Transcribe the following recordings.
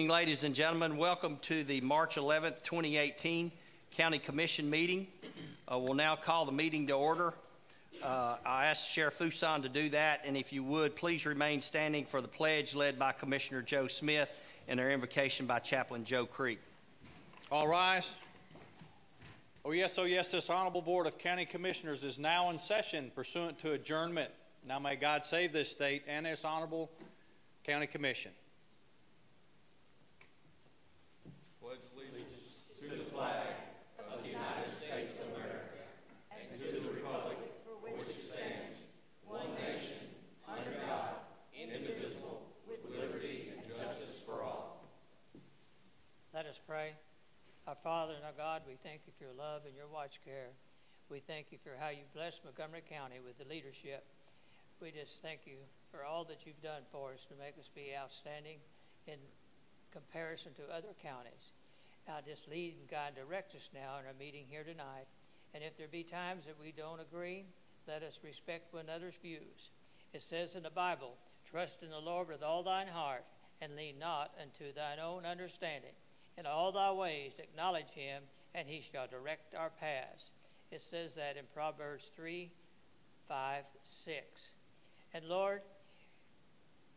Ladies and gentlemen, welcome to the March 11th, 2018 County Commission meeting. We'll now call the meeting to order. I asked Sheriff Fuson to do that, and if you would, please remain standing for the pledge led by Commissioner Joe Smith and their invocation by Chaplain Joe Creek. All rise. Oh yes, this Honorable Board of County Commissioners is now in session pursuant to adjournment. Now may God save this state and this Honorable County Commission. Pledge allegiance to the flag of the United States of America and to the republic for which it stands, one nation, under God, indivisible, with liberty and justice for all. Let us pray. Our Father and our God, we thank you for your love and your watch care. We thank you for how you blessed Montgomery County with the leadership. We just thank you for all that you've done for us to make us be outstanding in comparison to other counties. Now just lead and guide and direct us now in our meeting here tonight. And if there be times that we don't agree, let us respect one another's views. It says in the Bible, trust in the Lord with all thine heart and lean not unto thine own understanding. In all thy ways acknowledge him, and he shall direct our paths. It says that in Proverbs 3, 5, 6. And Lord,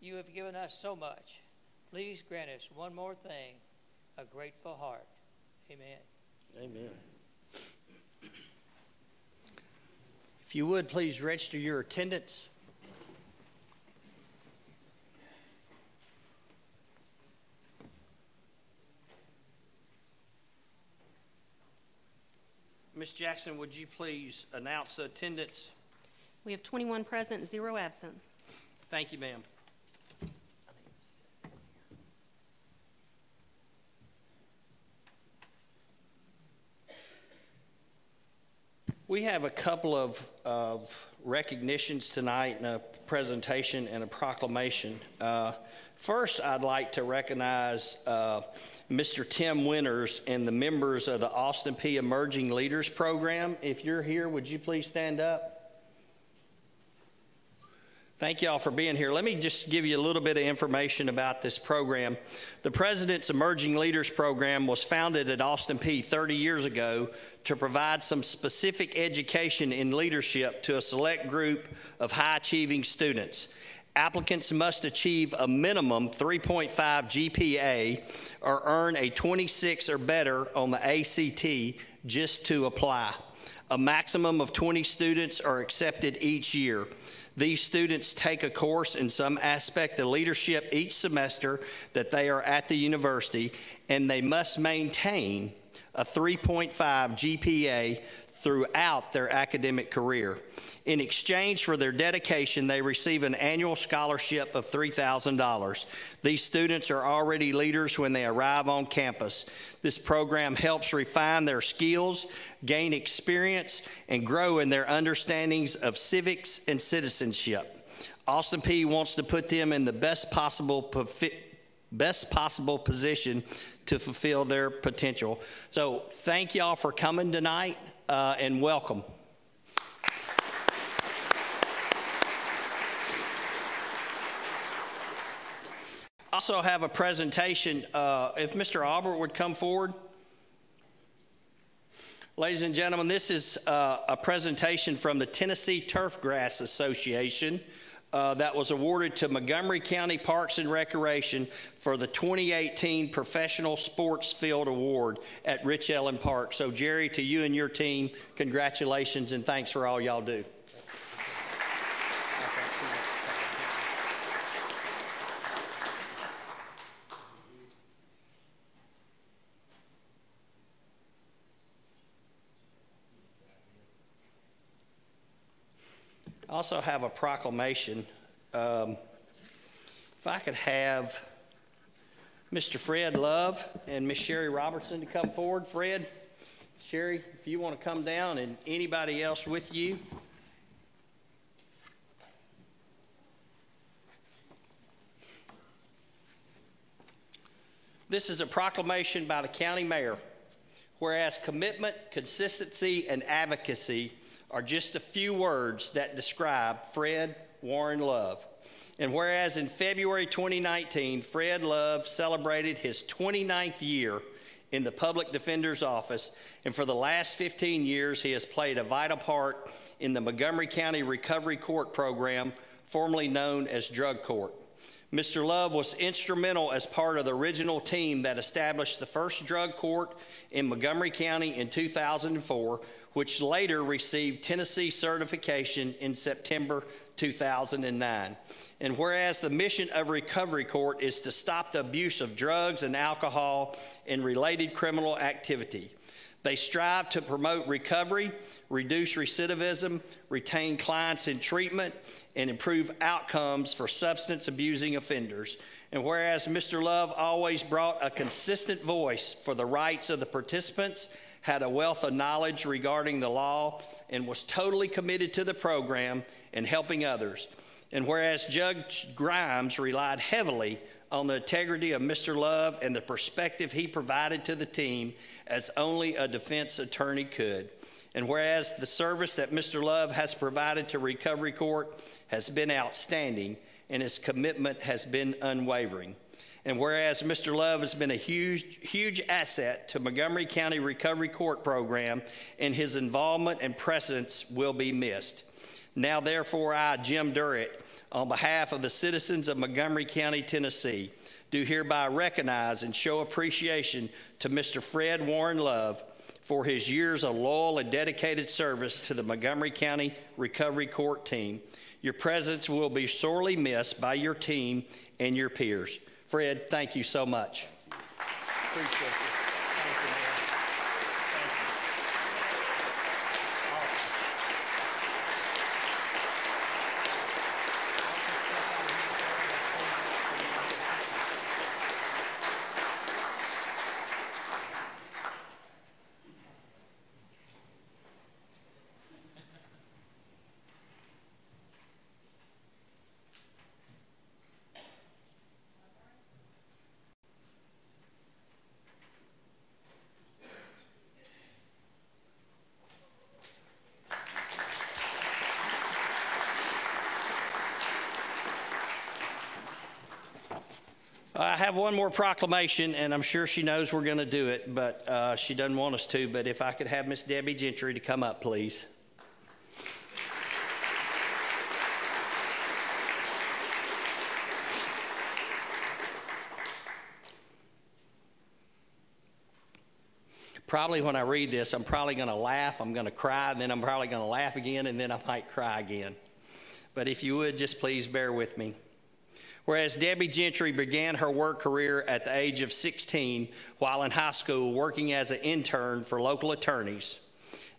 you have given us so much. Please grant us one more thing, a grateful heart. Amen. Amen. If you would, please register your attendance. Ms. Jackson, would you please announce the attendance? We have 21 present, 0 absent. Thank you, ma'am. We have a couple of recognitions tonight and a presentation and a proclamation. First, I'd like to recognize Mr. Tim Winters and the members of the Austin Peay Emerging Leaders Program. If you're here, would you please stand up? Thank you all for being here. Let me just give you a little bit of information about this program. The President's Emerging Leaders Program was founded at Austin Peay 30 years ago to provide some specific education in leadership to a select group of high-achieving students. Applicants must achieve a minimum 3.5 GPA or earn a 26 or better on the ACT just to apply. A maximum of 20 students are accepted each year. These students take a course in some aspect of leadership each semester that they are at the university, and they must maintain a 3.5 GPA throughout their academic career. In exchange for their dedication, they receive an annual scholarship of $3,000. These students are already leaders when they arrive on campus. This program helps refine their skills, gain experience, and grow in their understandings of civics and citizenship. Austin Peay wants to put them in the best possible position to fulfill their potential. So thank y'all for coming tonight and welcome. Also have a presentation. If Mr. Albert would come forward. Ladies and gentlemen, this is a presentation from the Tennessee Turfgrass Association that was awarded to Montgomery County Parks and Recreation for the 2018 Professional Sports Field Award at Rich Ellen Park. So Jerry, to you and your team, congratulations and thanks for all y'all do. I also have a proclamation. If I could have Mr. Fred Love and Miss Sherry Robertson to come forward. Fred, Sherry, if you want to come down, and anybody else with you. This is a proclamation by the county mayor, whereas commitment, consistency, and advocacy are just a few words that describe Fred Warren Love. And whereas in February 2019, Fred Love celebrated his 29th year in the Public Defender's Office, and for the last 15 years, he has played a vital part in the Montgomery County Recovery Court Program, formerly known as Drug Court. Mr. Love was instrumental as part of the original team that established the first drug court in Montgomery County in 2004, which later received Tennessee certification in September 2009. And whereas the mission of Recovery Court is to stop the abuse of drugs and alcohol and related criminal activity, they strive to promote recovery, reduce recidivism, retain clients in treatment, and improve outcomes for substance abusing offenders. And whereas Mr. Love always brought a consistent voice for the rights of the participants, had a wealth of knowledge regarding the law, and was totally committed to the program and helping others. And whereas Judge Grimes relied heavily on the integrity of Mr. Love and the perspective he provided to the team as only a defense attorney could. And whereas the service that Mr. Love has provided to Recovery Court has been outstanding and his commitment has been unwavering. And whereas Mr. Love has been a huge asset to Montgomery County Recovery Court Program, and his involvement and presence will be missed. Now, therefore, I, Jim Durrett, on behalf of the citizens of Montgomery County, Tennessee, do hereby recognize and show appreciation to Mr. Fred Warren Love for his years of loyal and dedicated service to the Montgomery County Recovery Court team. Your presence will be sorely missed by your team and your peers. Fred, thank you so much. Appreciate it. Thank you, man. I have one more proclamation, and I'm sure she knows we're going to do it, but she doesn't want us to. But if I could have Miss Debbie Gentry to come up, please. Probably when I read this, I'm probably going to laugh, I'm going to cry, and then I'm probably going to laugh again, and then I might cry again. But if you would, just please bear with me. Whereas Debbie Gentry began her work career at the age of 16 while in high school working as an intern for local attorneys.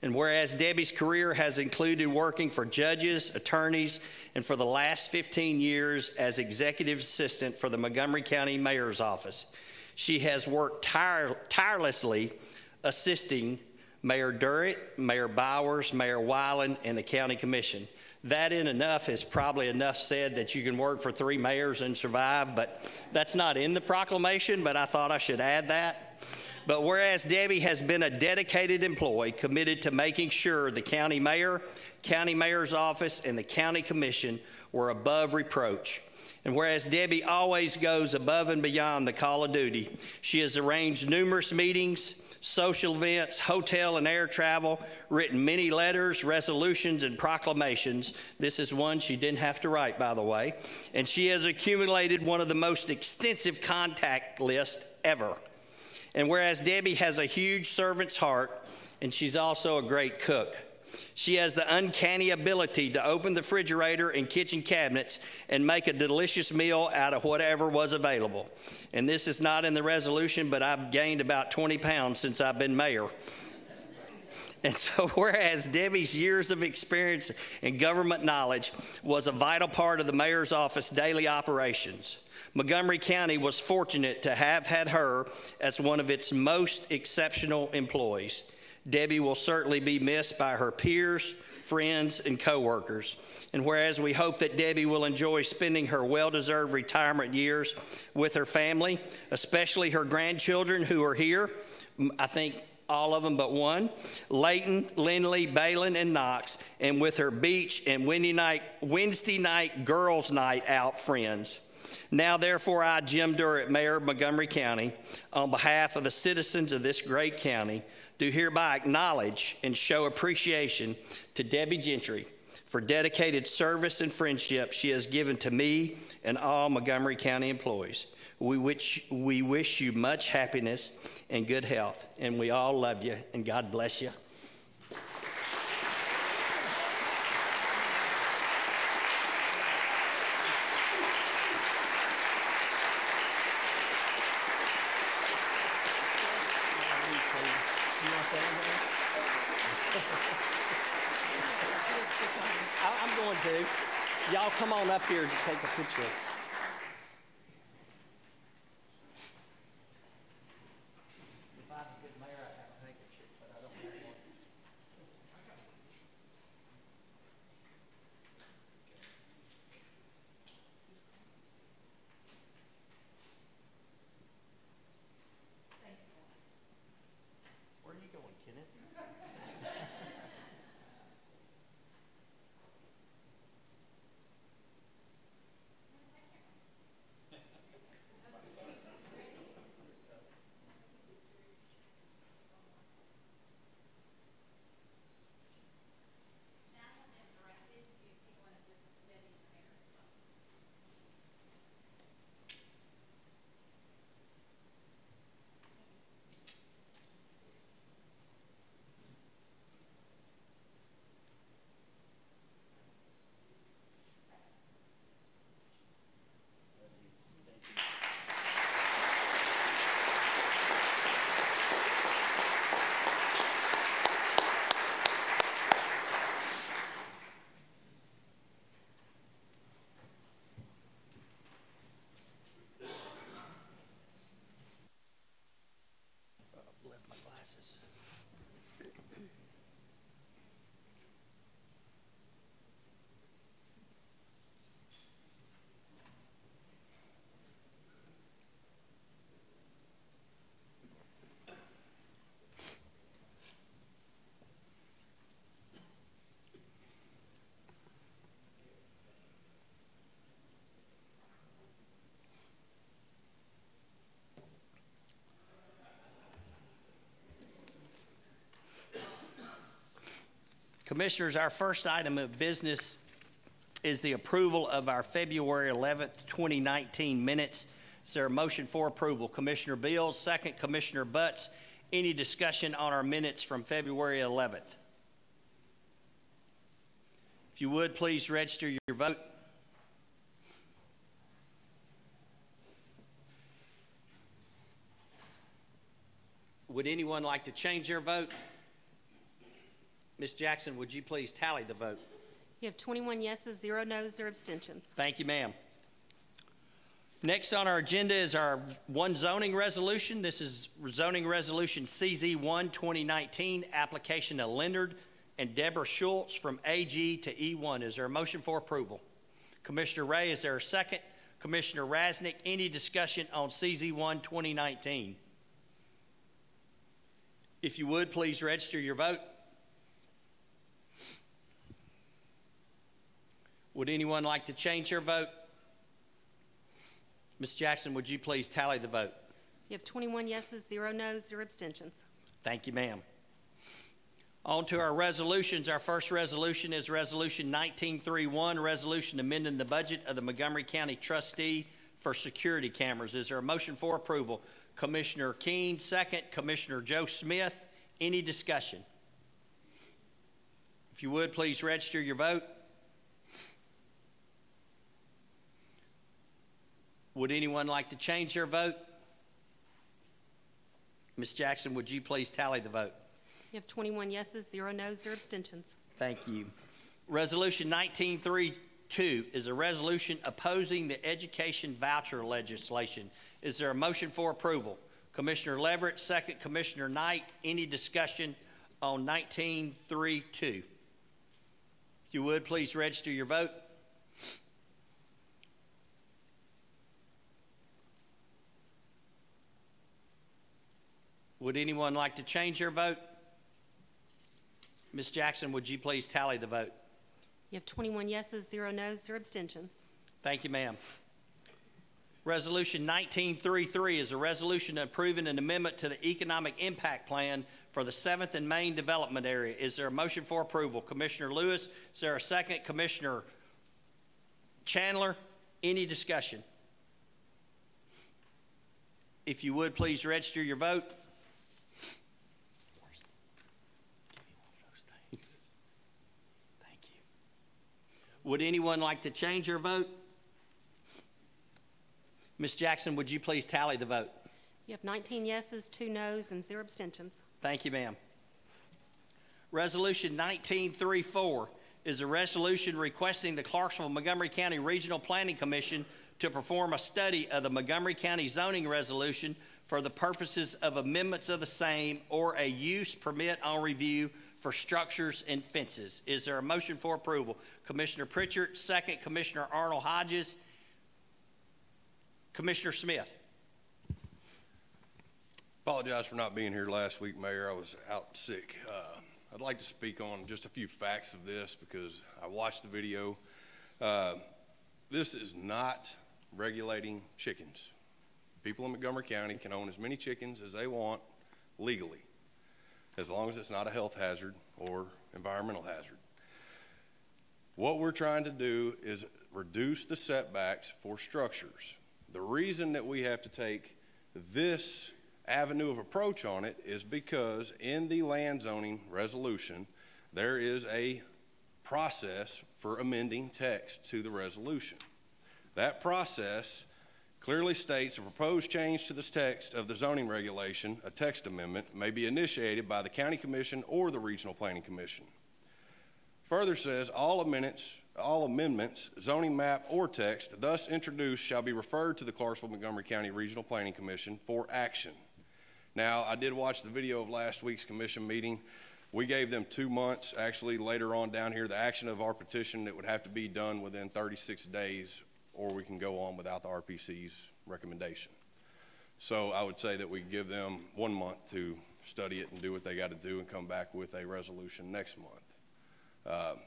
And whereas Debbie's career has included working for judges, attorneys, and for the last 15 years as executive assistant for the Montgomery County Mayor's Office, she has worked tirelessly assisting Mayor Durrett, Mayor Bowers, Mayor Weiland, and the County Commission. That in enough is probably enough said that you can work for 3 mayors and survive, but that's not in the proclamation, but I thought I should add that. But whereas Debbie has been a dedicated employee committed to making sure the county mayor, county mayor's office, and the county commission were above reproach. And whereas Debbie always goes above and beyond the call of duty, she has arranged numerous meetings, social events, hotel and air travel, written many letters, resolutions, and proclamations. This is one she didn't have to write, by the way. And she has accumulated one of the most extensive contact lists ever. And whereas Debbie has a huge servant's heart, and she's also a great cook, she has the uncanny ability to open the refrigerator and kitchen cabinets and make a delicious meal out of whatever was available. And this is not in the resolution, but I've gained about 20 pounds since I've been mayor. And so whereas Debbie's years of experience and government knowledge was a vital part of the mayor's office daily operations, Montgomery County was fortunate to have had her as one of its most exceptional employees. Debbie will certainly be missed by her peers, friends, and coworkers. And whereas we hope that Debbie will enjoy spending her well-deserved retirement years with her family, especially her grandchildren who are here, I think all of them but one, Layton, Lindley, Balin, and Knox, and with her beach and Wednesday night girls' night out friends. Now, therefore, I, Jim Durrett, Mayor of Montgomery County, on behalf of the citizens of this great county, do hereby acknowledge and show appreciation to Debbie Gentry for dedicated service and friendship she has given to me and all Montgomery County employees. We wish you much happiness and good health, and we all love you, and God bless you. I'm going to. Y'all come on up here to take a picture. If I was a good mayor, I'd have a handkerchief, but I don't have one. Where are you going, Kenneth? Left my glasses. Commissioners, our first item of business is the approval of our February 11th, 2019 minutes. Is there a motion for approval? Commissioner Beals, second. Commissioner Butts. Any discussion on our minutes from February 11th? If you would, please register your vote. Would anyone like to change their vote? Ms. Jackson, would you please tally the vote? You have 21 yeses, 0 noes, or abstentions. Thank you, ma'am. Next on our agenda is our one zoning resolution. This is zoning resolution CZ1 2019, application to Leonard and Deborah Schultz from AG to E1. Is there a motion for approval? Commissioner Ray, is there a second? Commissioner Rasnick, any discussion on CZ1 2019? If you would, please register your vote. Would anyone like to change their vote? Ms. Jackson, would you please tally the vote? You have 21 yeses, 0 noes, 0 abstentions. Thank you, ma'am. On to our resolutions. Our first resolution is Resolution 1931, resolution amending the budget of the Montgomery County Trustee for security cameras. Is there a motion for approval? Commissioner Keene, second. Commissioner Joe Smith, any discussion? If you would, please register your vote. Would anyone like to change their vote? Ms. Jackson, would you please tally the vote? You have 21 yeses, 0 noes, 0 abstentions. Thank you. Resolution 1932 is a resolution opposing the education voucher legislation. Is there a motion for approval? Commissioner Leverett, second. Commissioner Knight, any discussion on 1932? If you would, please register your vote. Would anyone like to change their vote? Ms. Jackson, would you please tally the vote? You have 21 yeses, 0 noes, 0 abstentions. Thank you, ma'am. Resolution 1933 is a resolution approving an amendment to the Economic Impact Plan for the 7th and Main Development Area. Is there a motion for approval? Commissioner Lewis, is there a second? Commissioner Chandler, any discussion? If you would, please register your vote. Thank you. Would anyone like to change their vote? Ms. Jackson, would you please tally the vote? You have 19 yeses, 2 noes, and 0 abstentions. Thank you, ma'am. Resolution 1934 is a resolution requesting the Clarksville-Montgomery County Regional Planning Commission to perform a study of the Montgomery County zoning resolution for the purposes of amendments of the same or a use permit on review for structures and fences. Is there a motion for approval? Commissioner Pritchard, second. Commissioner Arnold Hodges. Commissioner Smith. Apologize for not being here last week, Mayor. I was out sick. I'd like to speak on just a few facts of this because I watched the video. This is not regulating chickens. People in Montgomery County can own as many chickens as they want legally, as long as it's not a health hazard or environmental hazard. What we're trying to do is reduce the setbacks for structures. The reason that we have to take this avenue of approach on it is because in the land zoning resolution, there is a process for amending text to the resolution. That process clearly states a proposed change to this text of the zoning regulation, a text amendment, may be initiated by the County Commission or the Regional Planning Commission. Further says all amendments, zoning map or text thus introduced shall be referred to the Clarksville-Montgomery County Regional Planning Commission for action. Now, I did watch the video of last week's commission meeting. We gave them 2 months. Actually, later on down here, the action of our petition, it would have to be done within 36 days, or we can go on without the RPC's recommendation. So I would say that we give them 1 month to study it and do what they got to do and come back with a resolution next month.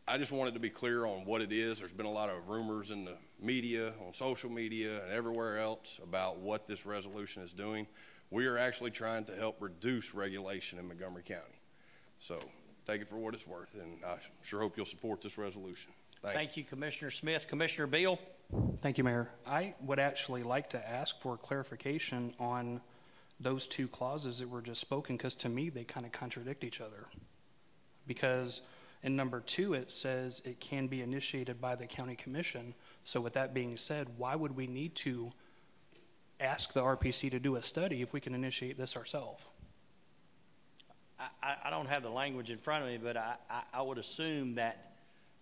I just wanted to be clear on what it is. There's been a lot of rumors in the media, on social media, and everywhere else about what this resolution is doing. We are actually trying to help reduce regulation in Montgomery County. So take it for what it's worth, and I sure hope you'll support this resolution. Thank you, Commissioner Smith. Commissioner Beal? Thank you, Mayor. I would actually like to ask for clarification on those 2 clauses that were just spoken, because to me, they kind of contradict each other. Because in number 2, it says it can be initiated by the county commission. So with that being said, why would we need to ask the RPC to do a study if we can initiate this ourselves? I don't have the language in front of me, but I would assume that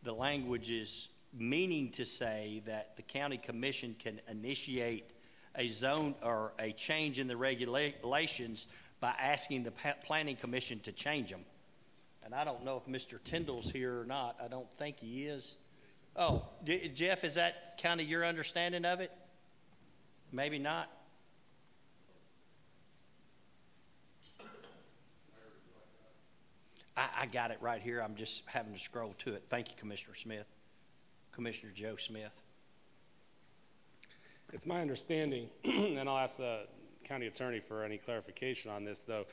the language is meaning to say that the county commission can initiate a zone or a change in the regulations by asking the planning commission to change them. And I don't know if Mr. Tyndall's here or not. I don't think he is. Oh, Jeff, is that kind of your understanding of it? Maybe not. I got it right here. I'm just having to scroll to it. Thank you, Commissioner Smith. Commissioner Joe Smith. It's my understanding, and I'll ask the county attorney for any clarification on this, though,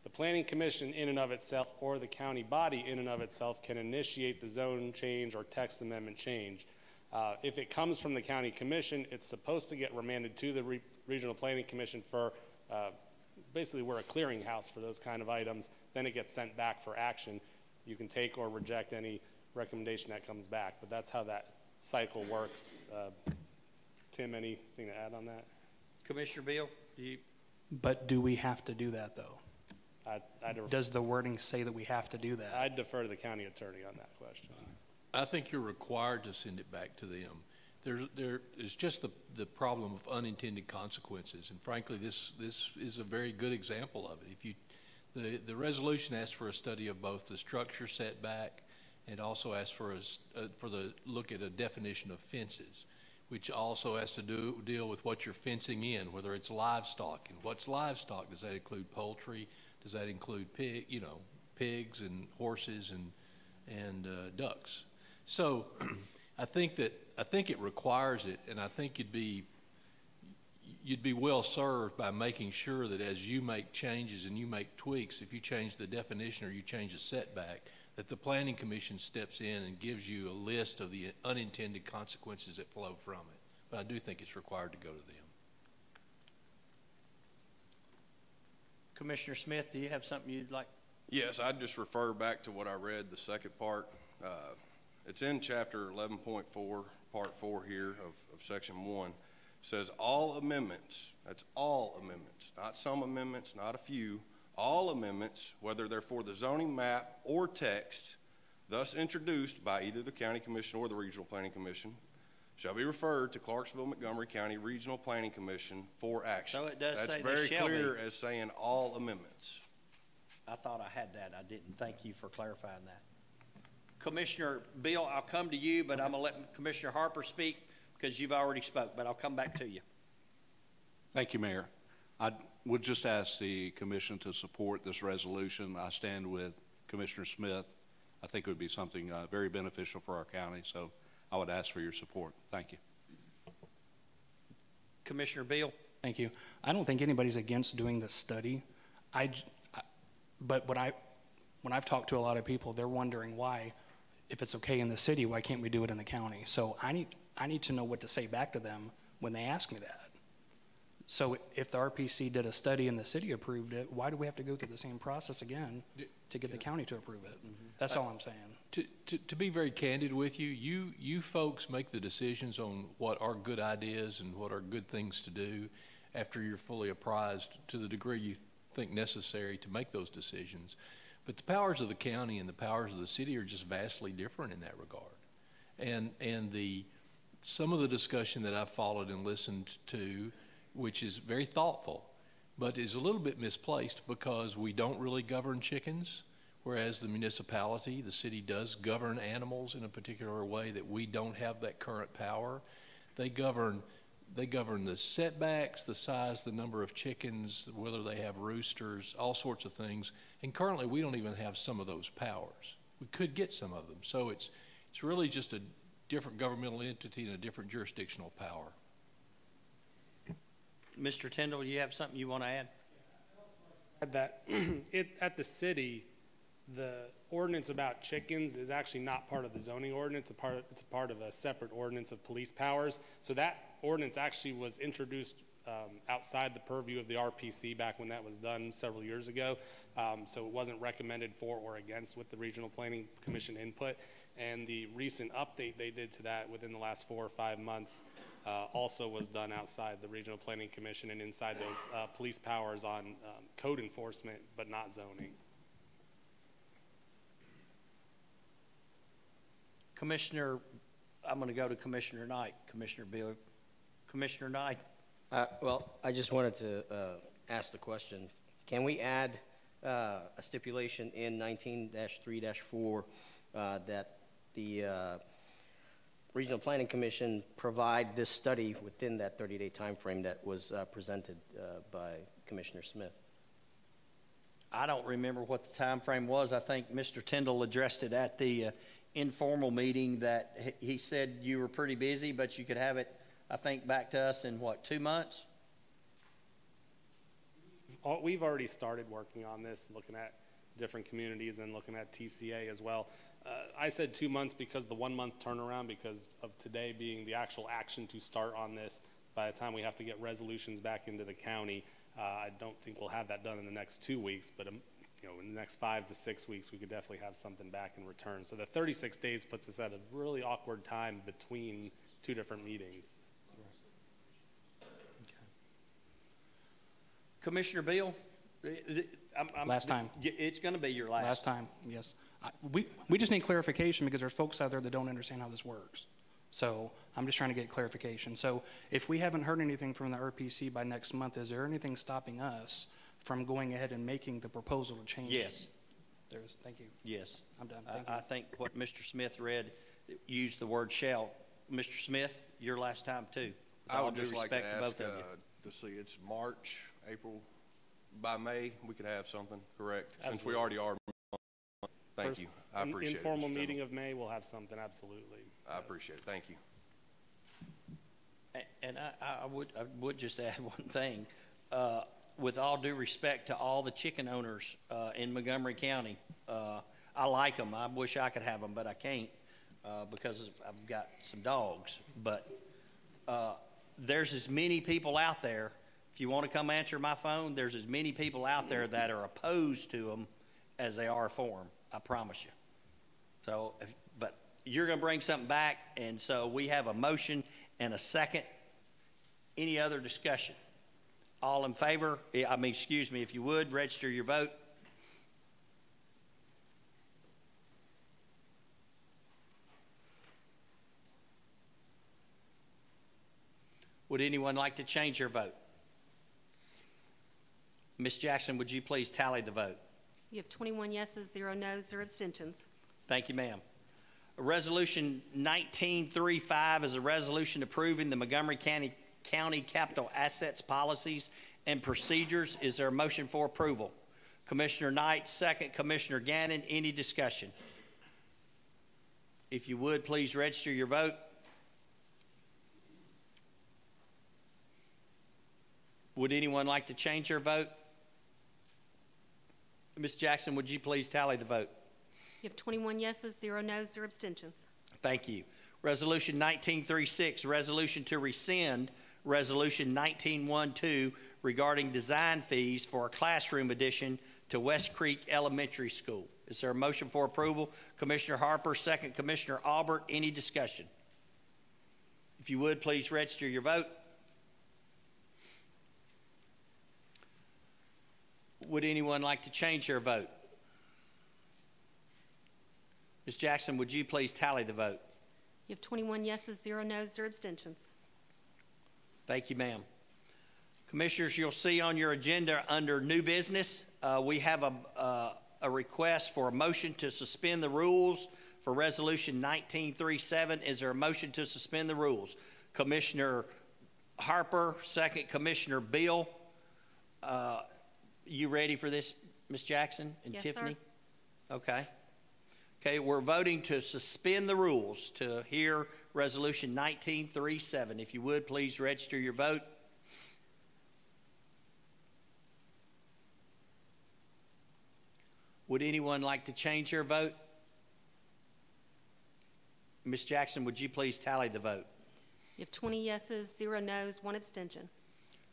the planning commission in and of itself or the county body in and of itself can initiate the zone change or text amendment change. If it comes from the county commission, it's supposed to get remanded to the regional planning commission for basically we're a clearinghouse for those kind of items. Then it gets sent back for action. You can take or reject any recommendation that comes back, but that's how that cycle works. Tim, anything to add on that? Commissioner Beal, But do we have to do that, though? Does the wording say that we have to do that? I'd defer to the county attorney on that question. I think you're required to send it back to them. There is just the problem of unintended consequences, and frankly, this is a very good example of it. If you, the resolution asks for a study of both the structure setback and also asks for the look at a definition of fences. which also has to deal with what you're fencing in, whether it's livestock. And what's livestock? Does that include poultry? Does that include pigs and horses and ducks? So I think it requires it, and I think you'd be well served by making sure that as you make changes and you make tweaks, if you change the definition or you change the setback, that the Planning Commission steps in and gives you a list of the unintended consequences that flow from it. But I do think it's required to go to them. Commissioner Smith, do you have something you'd like? Yes, I'd just refer back to what I read, the second part. It's in chapter 11.4, part 4 here of section 1. It says all amendments, that's all amendments, not some amendments, not a few, all amendments, whether they're for the zoning map or text, thus introduced by either the County Commission or the Regional Planning Commission, shall be referred to Clarksville Montgomery County Regional Planning Commission for action. So it does That's say they very shall clear be. as saying all amendments. I thought I had that. I didn't. Thank you for clarifying that. Commissioner Bill, I'll come to you, but I'm going to let Commissioner Harper speak because you've already spoke, but I'll come back to you. Thank you, Mayor. I would just ask the commission to support this resolution. I stand with Commissioner Smith. I think it would be something very beneficial for our county, so I would ask for your support. Thank you. Commissioner Bill? Thank you. I don't think anybody's against doing this study. But when I've talked to a lot of people, they're wondering why, if it's okay in the city, why can't we do it in the county? So I need to know what to say back to them when they ask me that. So if the RPC did a study and the city approved it, why do we have to go through the same process again to get the county to approve it? That's all I'm saying. To be very candid with you, you folks make the decisions on what are good ideas and what are good things to do after you're fully apprised to the degree you think necessary to make those decisions. But the powers of the county and the powers of the city are just vastly different in that regard. And some of the discussion that I've followed and listened to, which is very thoughtful, but is a little bit misplaced because we don't really govern chickens, whereas the municipality, the city, does govern animals in a particular way that we don't have that current power. They govern the setbacks, the size, the number of chickens, whether they have roosters, all sorts of things. And currently, we don't even have some of those powers. We could get some of them. So it's really just a different governmental entity and a different jurisdictional power. Mr. Tyndall, do you have something you want to add? That at the city, the ordinance about chickens is actually not part of the zoning ordinance. It's a part of a separate ordinance of police powers. So that ordinance actually was introduced outside the purview of the RPC back when that was done several years ago. So it wasn't recommended for or against with the Regional Planning Commission input. And the recent update they did to that within the last 4 or 5 months also was done outside the Regional Planning Commission and inside those police powers on code enforcement, but not zoning. Commissioner, I'm going to go to Commissioner Knight. Commissioner Bill. Commissioner Knight. Well, I just wanted to ask the question. Can we add a stipulation in 19-3-4 that the Regional Planning Commission provide this study within that 30-day time frame that was presented by Commissioner Smith? I don't remember what the time frame was. I think Mr. Tyndall addressed it at the informal meeting that he said you were pretty busy, but you could have it, I think, back to us in what, 2 months? We've already started working on this, looking at different communities and looking at TCA as well. I said 2 months because the 1 month turnaround, because of today being the actual action to start on this. By the time we have to get resolutions back into the county, I don't think we'll have that done in the next 2 weeks, but in the next 5 to 6 weeks, we could definitely have something back in return. So the 36 days puts us at a really awkward time between 2 different meetings. Commissioner Bill? Last time. It's going to be your last. Last time, yes. We just need clarification because there's folks out there that don't understand how this works. So I'm just trying to get clarification. So if we haven't heard anything from the RPC by next month, is there anything stopping us from going ahead and making the proposal to change? Yes. Thank you. Yes. I'm done. Thank you. I think what Mr. Smith read used the word shall. Mr. Smith? your last time too. With I all would due just like to respect ask, both of you. to see, it's March, April, by May, we could have something, correct? Since we Absolutely. already are. Thank First, you. I an appreciate it. informal Mr. meeting Chairman. of May, we'll have something, absolutely. I Yes. appreciate it. Thank you. And I would just add one thing. With all due respect to all the chicken owners in Montgomery County, I like them. I wish I could have them, but I can't because I've got some dogs. But there's as many people out there. If you want to come answer my phone, there's as many people out there that are opposed to them as they are for them. I promise you. So, but you're going to bring something back, and so we have a motion and a second. Any other discussion? All in favor? Excuse me, if you would, register your vote. Would anyone like to change their vote? Ms. Jackson, would you please tally the vote? You have 21 yeses, 0 noes, 0 abstentions. Thank you, ma'am. Resolution 1935 is a resolution approving the Montgomery County Capital Assets Policies and Procedures. Is there a motion for approval? Commissioner Knight, second. Commissioner Gannon, any discussion? If you would, please register your vote. Would anyone like to change their vote? Ms. Jackson, would you please tally the vote? You have 21 yeses, 0 noes, 0 abstentions. Thank you. Resolution 1936, resolution to rescind Resolution 1912 regarding design fees for a classroom addition to West Creek Elementary School. Is there a motion for approval? Commissioner Harper, second. Commissioner Albert, any discussion? If you would, please register your vote. Would anyone like to change their vote? Ms. Jackson, would you please tally the vote? You have 21 yeses, 0 noes, 0 abstentions. Thank you, ma'am. Commissioners, you'll see on your agenda under new business, we have a request for a motion to suspend the rules for Resolution 1937. Is there a motion to suspend the rules? Commissioner Harper, second. Commissioner Beal, you ready for this, Ms. Jackson and Yes, Tiffany? sir. Okay. Okay, we're voting to suspend the rules to hear Resolution 1937. If you would, please register your vote. Would anyone like to change their vote? Ms. Jackson, would you please tally the vote? You have 20 yeses, 0 noes, 1 abstention.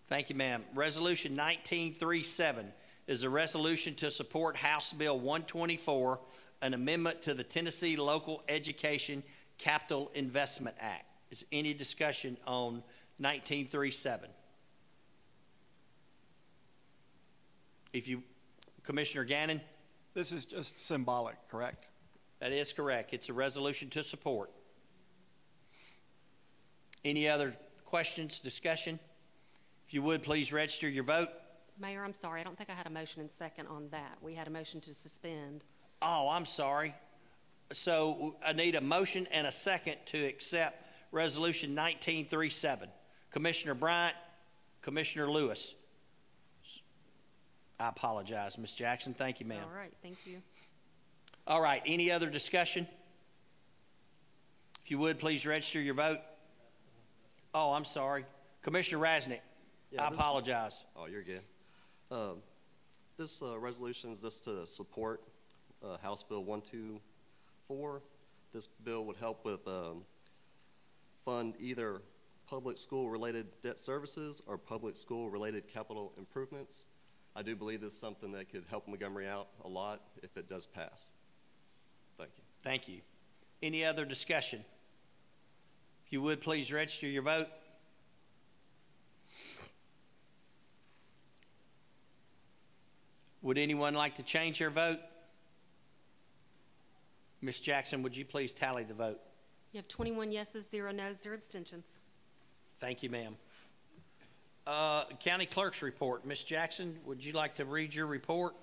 Thank you, ma'am. Resolution 1937 is a resolution to support House Bill 124, an amendment to the Tennessee Local Education Capital Investment Act. Is any discussion on 1937? Commissioner Gannon? This is just symbolic, correct? That is correct. It's a resolution to support. Any other questions, discussion? If you would, please register your vote. Mayor, I'm sorry. I don't think I had a motion and second on that. We had a motion to suspend. Oh, I'm sorry. So I need a motion and a second to accept Resolution 1937. Commissioner Bryant, Commissioner Lewis. I apologize, Ms. Jackson. Thank you, ma'am. All right. Thank you. All right. Any other discussion? If you would, please register your vote. Oh, I'm sorry. Commissioner Rasnick, I apologize. Oh, you're good. This resolution is just to support House Bill 124. This bill would help with fund either public school-related debt services or public school-related capital improvements. I do believe this is something that could help Montgomery out a lot if it does pass. Thank you. Thank you. Any other discussion? If you would, please register your vote. Would anyone like to change their vote? Ms. Jackson, would you please tally the vote? You have 21 yeses, 0 noes, 0 abstentions. Thank you, ma'am. County Clerk's report. Ms. Jackson, would you like to read your report?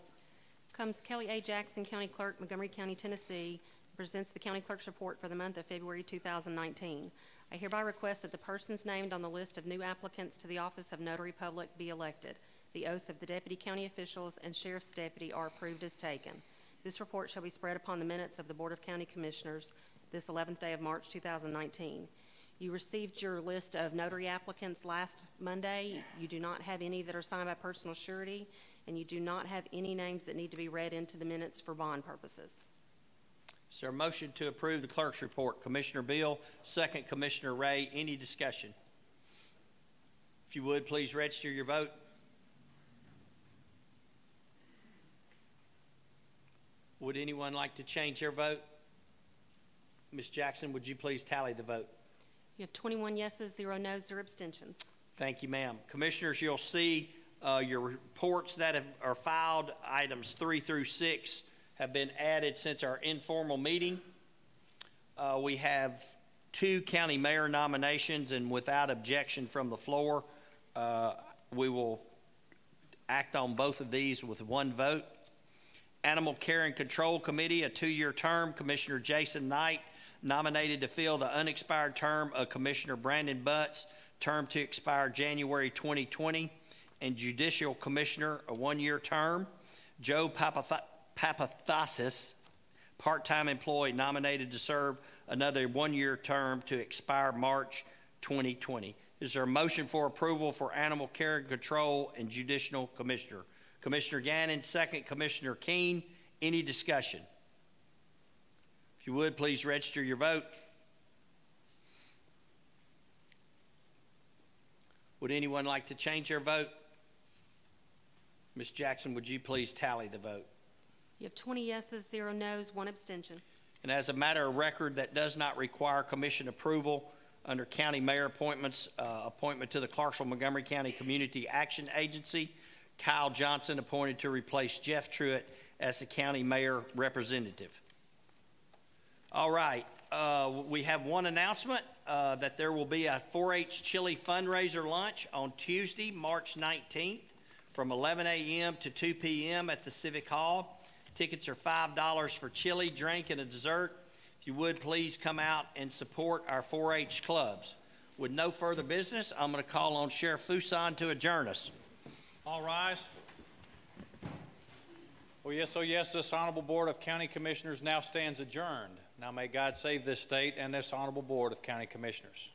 Comes Kelly A. Jackson, County Clerk, Montgomery County, Tennessee, presents the County Clerk's report for the month of February 2019. I hereby request that the persons named on the list of new applicants to the office of Notary Public be elected. The oaths of the deputy county officials and sheriff's deputy are approved as taken. This report shall be spread upon the minutes of the Board of County Commissioners this 11th day of March 2019. You received your list of notary applicants last Monday. You do not have any that are signed by personal surety, and you do not have any names that need to be read into the minutes for bond purposes. Is there a motion to approve the clerk's report? Commissioner Bill, second Commissioner Ray. Any discussion? If you would, please register your vote. Would anyone like to change their vote? Ms. Jackson, would you please tally the vote? You have 21 yeses, 0 noes, 0 abstentions. Thank you, ma'am. Commissioners, you'll see your reports that are filed, items 3 through 6, have been added since our informal meeting. We have 2 county mayor nominations, and without objection from the floor, we will act on both of these with 1 vote. Animal Care and Control Committee, a 2-year term, Commissioner Jason Knight nominated to fill the unexpired term of Commissioner Brandon Butts, term to expire January 2020, and Judicial Commissioner, a 1-year term, Joe Papathasis, part-time employee, nominated to serve another 1-year term to expire March 2020. Is there a motion for approval for Animal Care and Control and Judicial Commissioner? Commissioner Gannon, second Commissioner Keene. Any discussion? If you would, please register your vote. Would anyone like to change their vote? Ms. Jackson, would you please tally the vote? You have 20 yeses, 0 noes, 1 abstention. And as a matter of record that does not require commission approval, under county mayor appointments, appointment to the Clarksville Montgomery County Community Action Agency, Kyle Johnson appointed to replace Jeff Truitt as the county mayor representative. All right, we have one announcement that there will be a 4-H chili fundraiser lunch on Tuesday, March 19th from 11 a.m. to 2 p.m. at the Civic Hall. Tickets are $5 for chili, drink, and a dessert. If you would, please come out and support our 4-H clubs. With no further business, I'm going to call on Sheriff Fuson to adjourn us. All rise. Oh yes, this Honorable Board of County Commissioners now stands adjourned. Now may God save this state and this Honorable Board of County Commissioners.